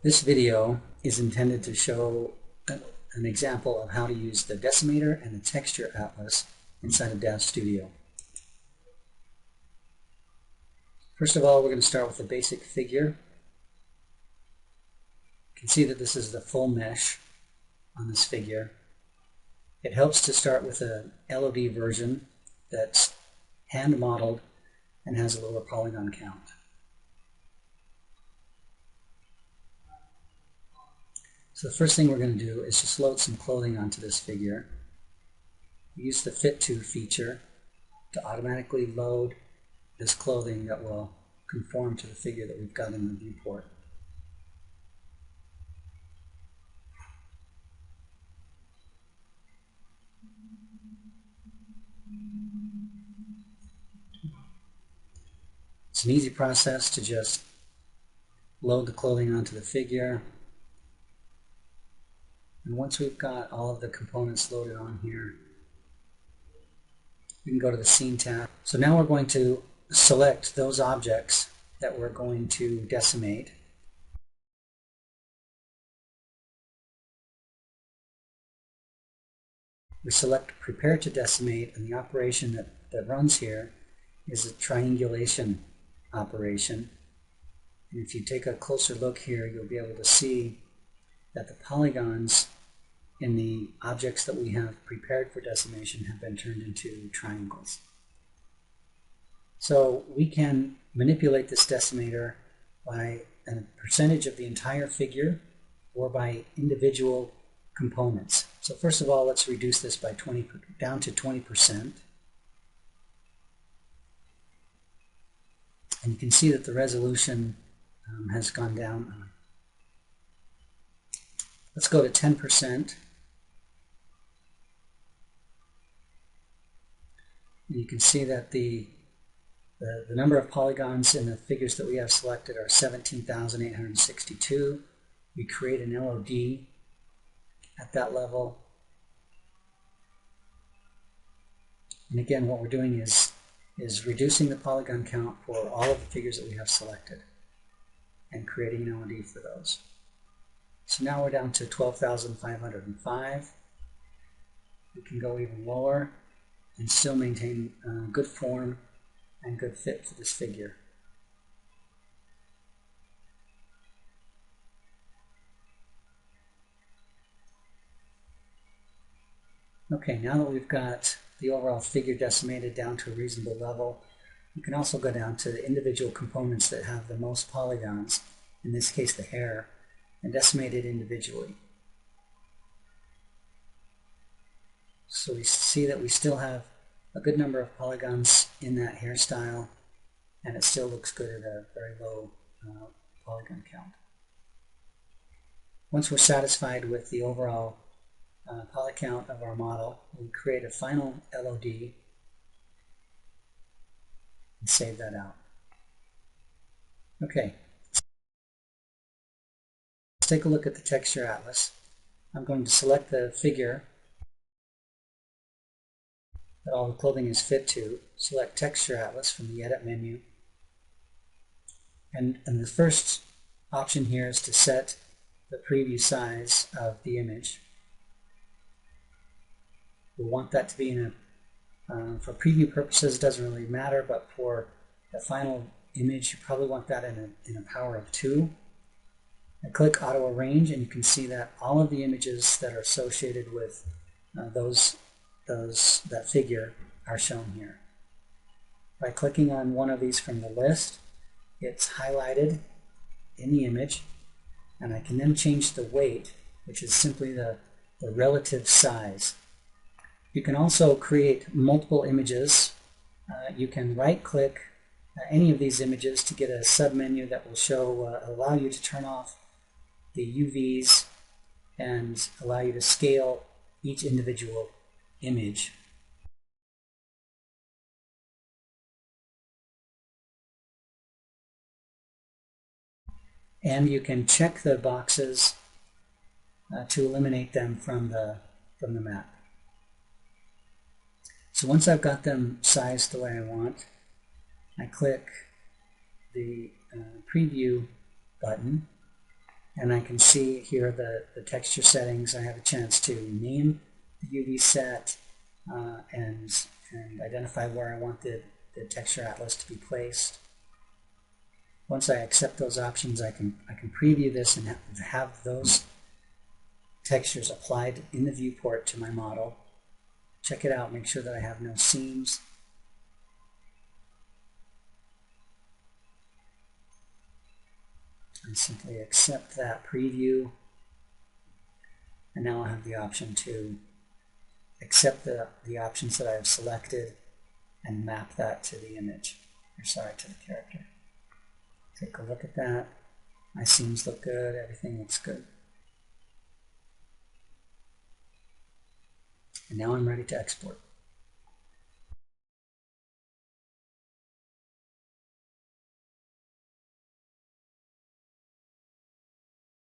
This video is intended to show an example of how to use the decimator and the texture atlas inside of DAZ Studio. First of all, we're going to start with the basic figure. You can see that this is the full mesh on this figure. It helps to start with a LOD version that's hand modeled and has a lower polygon count. So the first thing we're going to do is just load some clothing onto this figure. Use the Fit To feature to automatically load this clothing that will conform to the figure that we've got in the viewport. It's an easy process to just load the clothing onto the figure. And once we've got all of the components loaded on here, we can go to the Scene tab. So now we're going to select those objects that we're going to decimate. We select Prepare to Decimate, and the operation that runs here is a triangulation operation. And if you take a closer look here, you'll be able to see that the polygons in the objects that we have prepared for decimation have been turned into triangles. So we can manipulate this decimator by a percentage of the entire figure or by individual components. So first of all, let's reduce this by down to 20%. And you can see that the resolution has gone down. Let's go to 10%. And you can see that the number of polygons in the figures that we have selected are 17,862. We create an LOD at that level. And again, what we're doing is reducing the polygon count for all of the figures that we have selected and creating an LOD for those. So now we're down to 12,505. We can go even lower and still maintain good form and good fit for this figure. Okay, now that we've got the overall figure decimated down to a reasonable level, you can also go down to the individual components that have the most polygons, in this case the hair, and decimate it individually. So we see that we still have a good number of polygons in that hairstyle, and it still looks good at a very low polygon count. Once we're satisfied with the overall poly count of our model, we create a final LOD and save that out. Okay. Let's take a look at the texture atlas. I'm going to select the figure that all the clothing is fit to. Select Texture Atlas from the Edit menu. And the first option here is to set the preview size of the image. We want that to be in a, for preview purposes, it doesn't really matter, but for the final image, you probably want that in a power of 2. I click Auto Arrange, and you can see that all of the images that are associated with that figure are shown here. By clicking on one of these from the list, it's highlighted in the image, and I can then change the weight, which is simply the relative size. You can also create multiple images. You can right-click any of these images to get a submenu that will allow you to turn off the UVs and allow you to scale each individual image. And you can check the boxes to eliminate them from the map. So once I've got them sized the way I want, I click the preview button, And I can see here the texture settings. I have a chance to name the UV set and identify where I want the texture atlas to be placed. Once I accept those options, I can preview this and have those textures applied in the viewport to my model. Check it out, make sure that I have no seams. And simply accept that preview. And now I have the option to accept the options that I have selected and map that to the image, or sorry, to the character. Take a look at that. My seams look good, everything looks good. And now I'm ready to export.